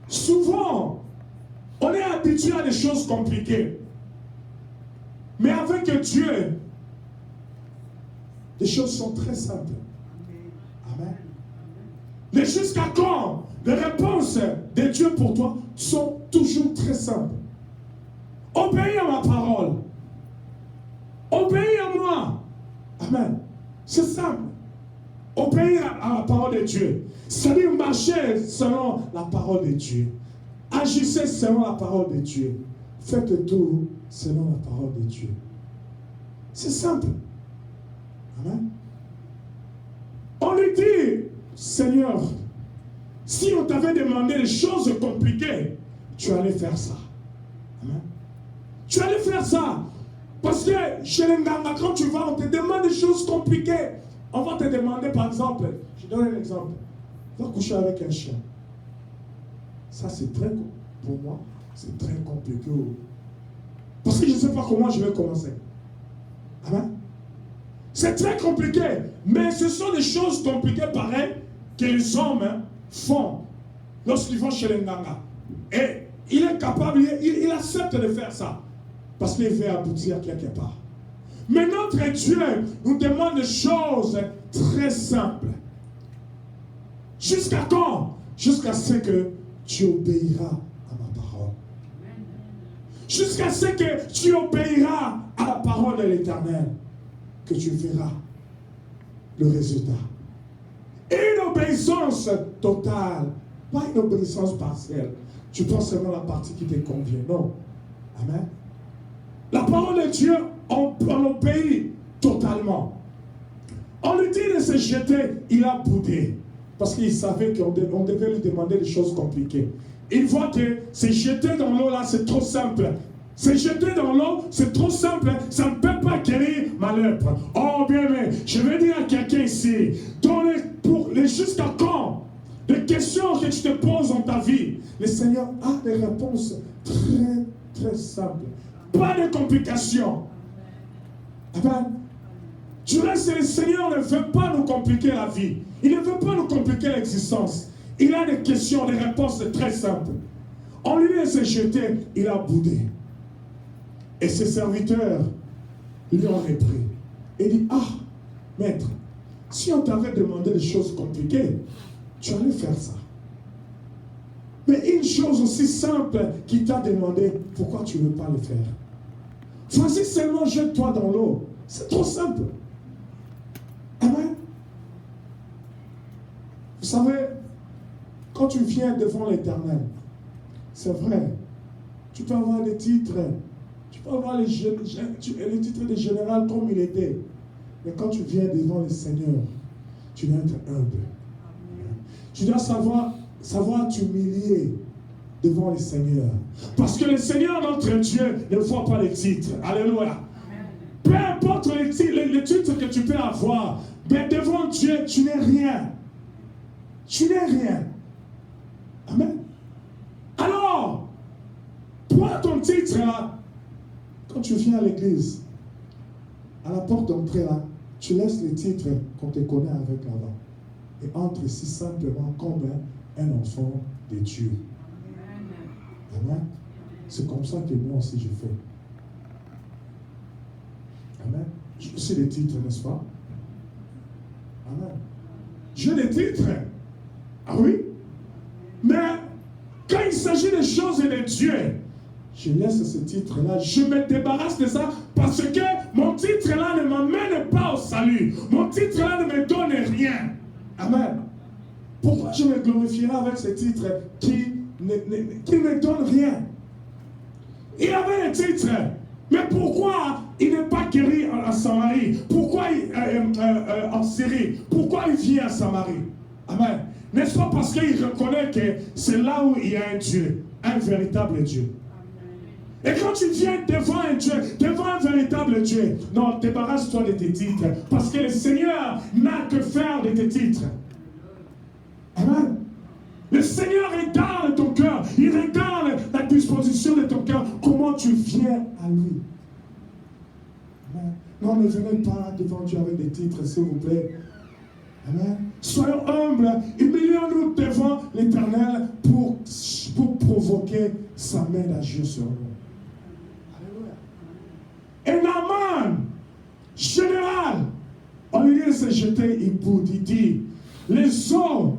Souvent, on est habitué à des choses compliquées. Mais avec Dieu, les choses sont très simples. Amen. Mais jusqu'à quand? Les réponses de Dieu pour toi sont toujours très simples. Obéis à ma parole. Obéis à moi. Amen. C'est simple. Obéir à la parole de Dieu. C'est-à-dire marcher selon la parole de Dieu. Agissez selon la parole de Dieu. Faites tout selon la parole de Dieu. C'est simple. Amen. On lui dit, Seigneur, si on t'avait demandé des choses compliquées, tu allais faire ça. Amen. Tu allais faire ça. Parce que chez les Nganga, quand tu vas, on te demande des choses compliquées. On va te demander, par exemple, je donne un exemple. Va coucher avec un chien. Ça, c'est très, pour moi, c'est très compliqué. Parce que je ne sais pas comment je vais commencer. Amen. C'est très compliqué. Mais ce sont des choses compliquées pareilles que les hommes font lorsqu'ils vont chez les Nganga. Et il est capable, il accepte de faire ça. Parce qu'il veut aboutir quelque part. Mais notre Dieu nous demande des choses très simples. Jusqu'à quand? Jusqu'à ce que tu obéiras à ma parole. Jusqu'à ce que tu obéiras à la parole de l'Éternel. Que tu verras le résultat. Une obéissance totale. Pas une obéissance partielle. Tu prends seulement la partie qui te convient. Non. Amen. La parole de Dieu, on obéit totalement. On lui dit de se jeter, il a boudé. Parce qu'il savait qu'on devait lui demander des choses compliquées. Il voit que se jeter dans l'eau là, c'est trop simple. Se jeter dans l'eau, c'est trop simple. Ça ne peut pas guérir ma lèpre. Oh bien, mais je vais dire à quelqu'un ici, jusqu'à quand? Les questions que tu te poses dans ta vie, le Seigneur a des réponses très, très simples. Pas de complications. Amen. Du reste, le Seigneur ne veut pas nous compliquer la vie. Il ne veut pas nous compliquer l'existence. Il a des questions, des réponses très simples. On lui laisse jeter, il a boudé. Et ses serviteurs lui ont repris. Et dit, ah, maître, si on t'avait demandé des choses compliquées, tu allais faire ça. Mais une chose aussi simple qui t'a demandé, pourquoi tu ne veux pas le faire? Vas-y seulement, jette-toi dans l'eau. C'est trop simple. Amen. Vous savez, quand tu viens devant l'Éternel, c'est vrai, tu peux avoir des titres, tu peux avoir les titres de général comme il était. Mais quand tu viens devant le Seigneur, tu dois être humble. Tu dois savoir t'humilier devant le Seigneur. Parce que le Seigneur, notre Dieu, ne voit pas les titres. Alléluia. Peu importe les titres que tu peux avoir, mais devant Dieu, tu n'es rien. Tu n'es rien. Amen. Alors, prends ton titre là. Quand tu viens à l'église, à la porte d'entrée là, tu laisses les titres qu'on te connaît avec là-bas. Et entre si simplement comme un enfant de Dieu. Amen. C'est comme ça que moi aussi je fais. Amen. J'ai aussi des titres, n'est-ce pas? Amen. J'ai des titres. Ah oui? Mais quand il s'agit des choses de Dieu, je laisse ce titre-là, je me débarrasse de ça parce que mon titre-là ne m'amène pas au salut. Mon titre-là ne me donne rien. Amen. Pourquoi je me glorifierai avec ce titre qui ne me donne rien? Il avait un titre, mais pourquoi il n'est pas guéri en Samarie? Pourquoi en Syrie? Pourquoi il vient à Samarie? Amen. N'est-ce pas parce qu'il reconnaît que c'est là où il y a un Dieu, un véritable Dieu? Et quand tu viens devant un Dieu, devant un véritable Dieu, non, débarrasse-toi de tes titres, parce que le Seigneur n'a que faire de tes titres. Amen. Le Seigneur regarde ton cœur, il regarde la disposition de ton cœur, comment tu viens à lui. Amen. Non, ne venez pas devant Dieu avec des titres, s'il vous plaît. Amen. Soyons humbles, humilions-nous devant l'Éternel pour provoquer sa main d'agir sur nous. Et Naaman, général, on lui dit de se jeter, il dit, les eaux,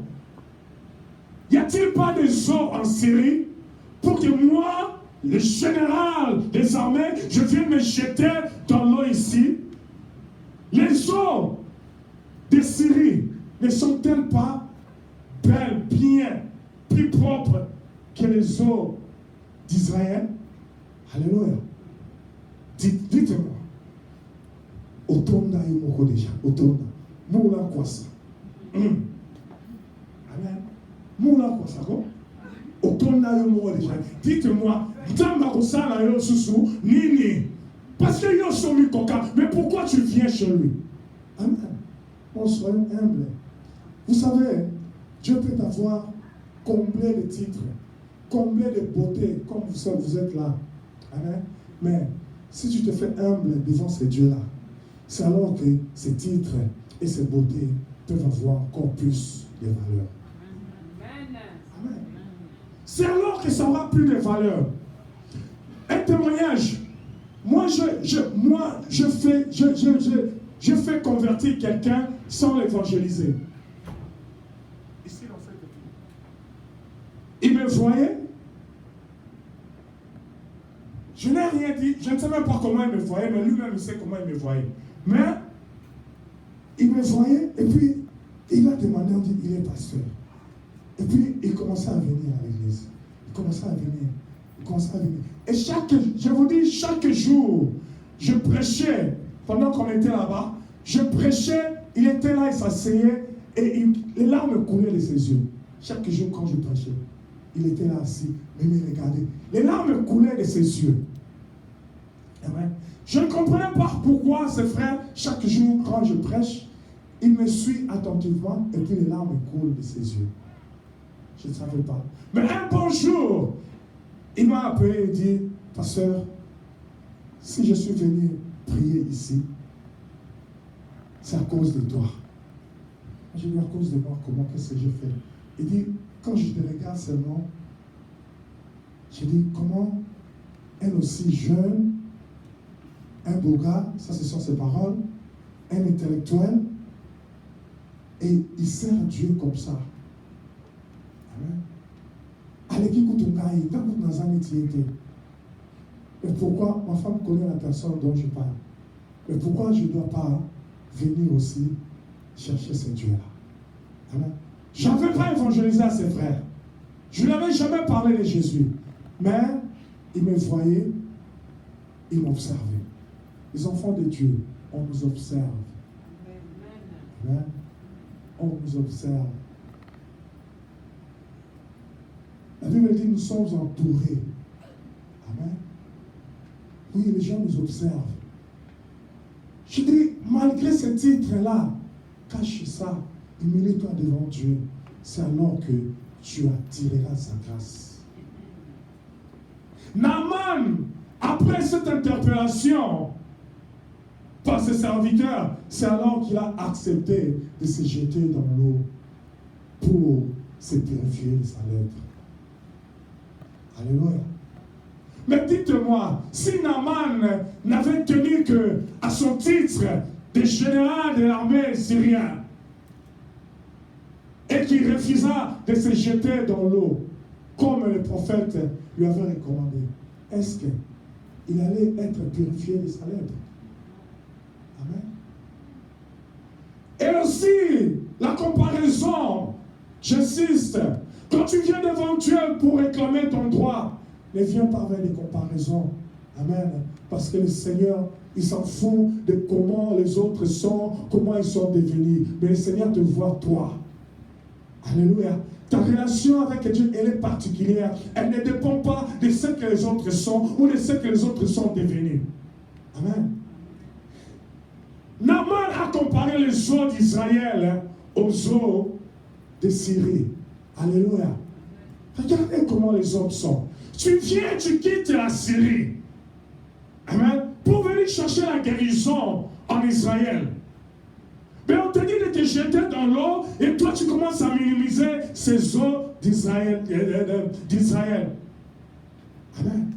y a-t-il pas des eaux en Syrie pour que moi, le général des armées, je vienne me jeter dans l'eau ici? Les eaux de Syrie ne sont-elles pas belles, bien, plus propres que les eaux d'Israël? Alléluia. Dites-moi. Autonda et moko déjà. Autonda. Moula quoi ça? Amen. Moula quoi ça? Autonda et moko déjà. Dites-moi. Tamba kosala yo susu nini? Parce que yo somi koka. Mais pourquoi tu viens chez lui? Amen. On soit humble. Vous savez, Dieu peut avoir combien de titres, combien de beauté, comme vous êtes là. Amen. Mais si tu te fais humble devant ces dieux-là, c'est alors que ces titres et ces beautés peuvent avoir encore plus de valeur. Amen. C'est alors que ça aura plus de valeur. Un témoignage. Moi, je fais convertir quelqu'un sans l'évangéliser. Ici, dans cette église. Il me voyait. Je n'ai rien dit. Je ne sais même pas comment il me voyait, mais lui-même, il sait comment il me voyait. Mais, il me voyait, et puis, il a demandé, on dit, il est pasteur. Et puis, il commençait à venir à l'église. Il commençait à venir. Et je vous dis, chaque jour, je prêchais, pendant qu'on était là-bas, je prêchais, il était là, il s'asseyait, et les larmes coulaient de ses yeux. Chaque jour, quand je prêchais, il était là assis, mais il me regardait. Les larmes coulaient de ses yeux. Amen. Je ne comprenais pas pourquoi ce frère, chaque jour, quand je prêche, il me suit attentivement, et puis les larmes coulent de ses yeux. Je ne savais pas. Mais un bon jour, il m'a appelé et dit, pasteur, si je suis venu prier ici, c'est à cause de toi. J'ai dit, à cause de moi, comment, qu'est-ce que je fais? Il dit, quand je te regarde seulement, j'ai dit, comment elle aussi jeune, un beau gars, ça ce sont ses paroles, un intellectuel, et il sert Dieu comme ça. Amen. Et pourquoi ma femme connaît la personne dont je parle? Et pourquoi je ne dois pas venir aussi chercher ce Dieu-là? Amen. Je n'avais pas évangélisé à ses frères. Je ne l'avais jamais parlé de Jésus. Mais il me voyait, il m'observait. Les enfants de Dieu, on nous observe. Amen. On nous observe. La Bible dit, nous sommes entourés. Amen. Oui, les gens nous observent. Je dis, malgré ce titre-là, cache ça, humilie-toi devant Dieu. C'est alors que tu attireras sa grâce. Naaman, après cette interpellation par ses serviteurs, c'est alors qu'il a accepté de se jeter dans l'eau pour se purifier de sa lèpre. Alléluia. Mais dites-moi, si Naaman n'avait tenu que à son titre de général de l'armée syrienne et qu'il refusa de se jeter dans l'eau, comme le prophète lui avait recommandé, est-ce qu'il allait être purifié de sa lèpre? Amen. Et aussi, la comparaison, j'insiste, quand tu viens devant Dieu pour réclamer ton droit, ne viens pas avec des comparaisons. Amen. Parce que le Seigneur, il s'en fout de comment les autres sont, comment ils sont devenus. Mais le Seigneur te voit toi. Alléluia. Ta relation avec Dieu, elle est particulière. Elle ne dépend pas de ce que les autres sont ou de ce que les autres sont devenus. Amen. Naaman a comparé les eaux d'Israël aux eaux de Syrie. Alléluia. Regardez comment les hommes sont. Tu viens, tu quittes la Syrie. Amen. Pour venir chercher la guérison en Israël. Mais on te dit de te jeter dans l'eau et toi tu commences à minimiser ces eaux d'Israël. Amen.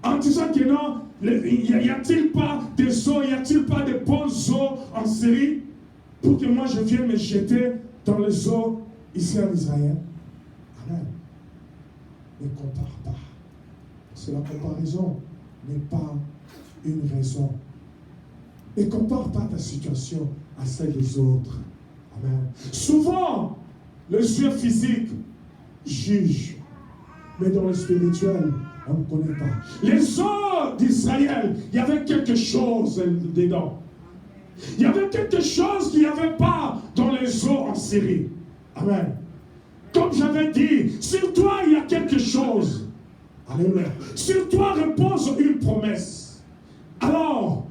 En disant que non, y a-t-il pas des eaux, y a-t-il pas de bonnes eaux en Syrie? pour que moi je vienne me jeter dans les eaux ici en Israël. Amen. Ne compare pas. Parce que la comparaison n'est pas une raison. Ne compare pas ta situation à celle des autres. Amen. Souvent, les yeux physiques jugent. Mais dans le spirituel, on ne connaît pas. Les eaux d'Israël, il y avait quelque chose dedans. Il y avait quelque chose qu'il n'y avait pas dans les eaux en Syrie. Amen. Comme j'avais dit, sur toi il y a quelque chose. Alléluia. Sur toi repose une promesse. Alors,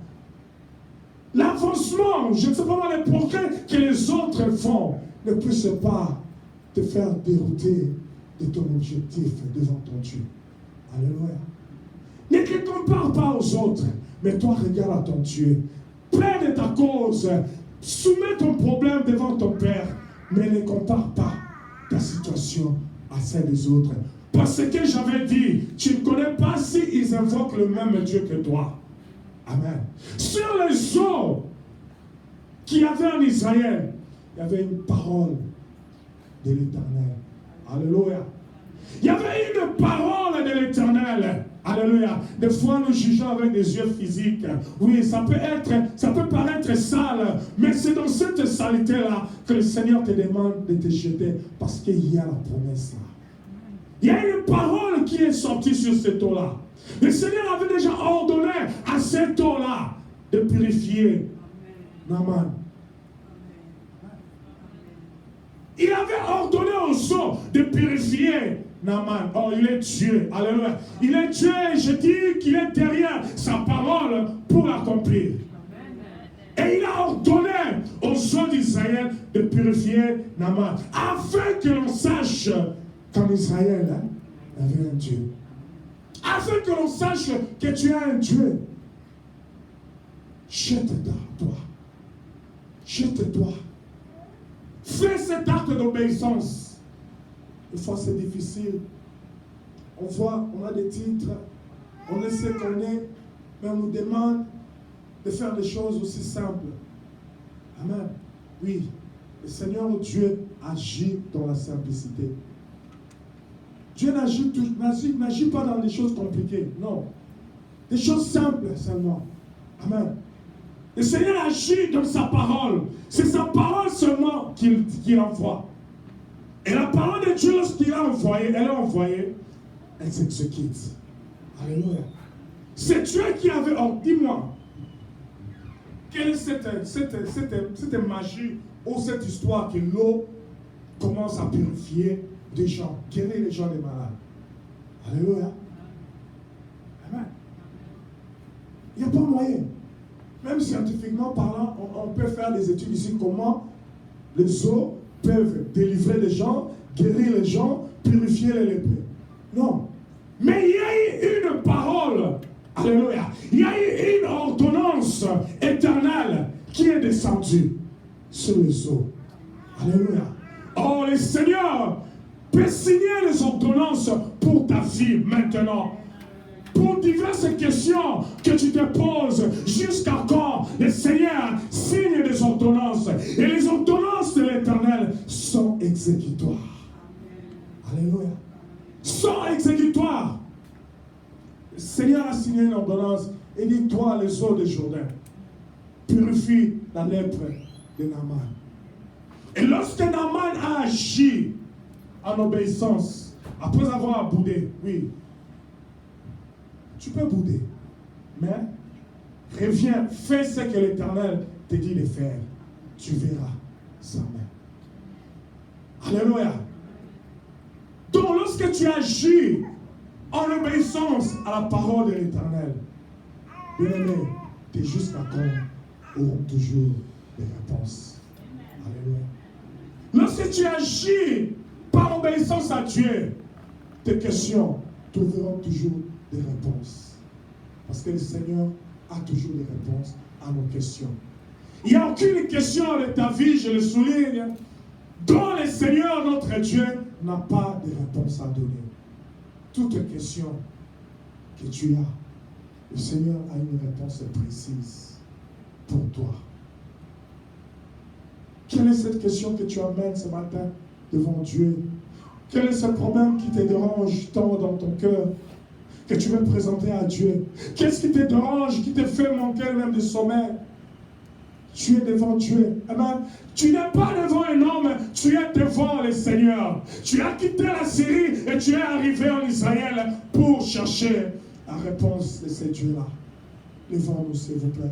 l'avancement, je ne sais pas les progrès que les autres font, ne puissent pas te faire dérouter de ton objectif devant ton Dieu. Alléluia. Ne te compare pas aux autres, mais toi regarde à ton Dieu. Plaide ta cause, soumets ton problème devant ton Père, mais ne compare pas ta situation à celle des autres. Parce que j'avais dit, tu ne connais pas s'ils invoquent le même Dieu que toi. Amen. Sur les eaux qu'il y avait en Israël, il y avait une parole de l'Éternel. Alléluia. Il y avait une parole de l'Éternel. Alléluia. Des fois, nous jugeons avec des yeux physiques. Oui, ça peut paraître sale, mais c'est dans cette saleté-là que le Seigneur te demande de te jeter, parce qu'il y a la promesse là. Il y a une parole qui est sortie sur cette eau-là. Le Seigneur avait déjà ordonné à cette eau-là de purifier Naaman. Il avait ordonné aux eaux de purifier Naaman. Oh, il est Dieu. Alléluia. Il est Dieu et je dis qu'il est derrière sa parole pour l'accomplir. Et il a ordonné aux eaux d'Israël de purifier Naaman, afin que l'on sache qu'en Israël, il y avait un Dieu. Afin que l'on sache que tu as un Dieu. Jette-toi. Jette-toi. Fais cet acte d'obéissance. Des fois, c'est difficile. On voit, on a des titres, on ne sait qu'on est, mais on nous demande de faire des choses aussi simples. Amen. Oui, le Seigneur Dieu agit dans la simplicité. Dieu n'agit pas dans des choses compliquées, non. Des choses simples seulement. Amen. Le Seigneur agit dans sa parole. C'est sa parole seulement qu'il envoie. Et la parole de Dieu, lorsqu'il a envoyé, elle est envoyée, elle s'exécute. Alléluia. C'est Dieu qui avait ordonné. Dis-moi, quelle est cette magie ou cette histoire que l'eau commence à purifier des gens, guérir les gens des malades. Alléluia. Amen. Il n'y a pas moyen. Même scientifiquement parlant, on peut faire des études ici, comment les eaux peuvent délivrer les gens, guérir les gens, purifier les lépreux. Non. Mais il y a eu une parole, alléluia, il y a eu une ordonnance éternelle qui est descendue sur les eaux. Alléluia. Oh, le Seigneur peut signer les ordonnances pour ta vie maintenant. Pour diverses questions que tu te poses, jusqu'à quand le Seigneur signe des ordonnances. Et les ordonnances de l'Éternel sont exécutoires. Alléluia. Sont exécutoires. Le Seigneur a signé une ordonnance et dit, toi, les eaux de Jourdain, purifie la lèpre de Naaman. Et lorsque Naaman a agi en obéissance, après avoir boudé, oui, tu peux bouder, mais reviens, fais ce que l'Éternel te dit de faire. Tu verras sa main. Alléluia. Donc, lorsque tu agis en obéissance à la parole de l'Éternel, bien-aimé, tes jusqu'à quand auront toujours des réponses. Alléluia. Lorsque tu agis par obéissance à Dieu, tes questions trouveront toujours des réponses. Parce que le Seigneur a toujours des réponses à nos questions. Il n'y a aucune question de ta vie, je le souligne, dont le Seigneur, notre Dieu, n'a pas de réponse à donner. Toute question que tu as, le Seigneur a une réponse précise pour toi. Quelle est cette question que tu amènes ce matin devant Dieu? Quel est ce problème qui te dérange tant dans ton cœur que tu veux présenter à Dieu? Qu'est-ce qui te dérange, qui te fait manquer même de sommeil? Tu es devant Dieu. Amen. Tu n'es pas devant un homme, tu es devant le Seigneur. Tu as quitté la Syrie et tu es arrivé en Israël pour chercher la réponse de ces dieux-là. Levons-nous, s'il vous plaît.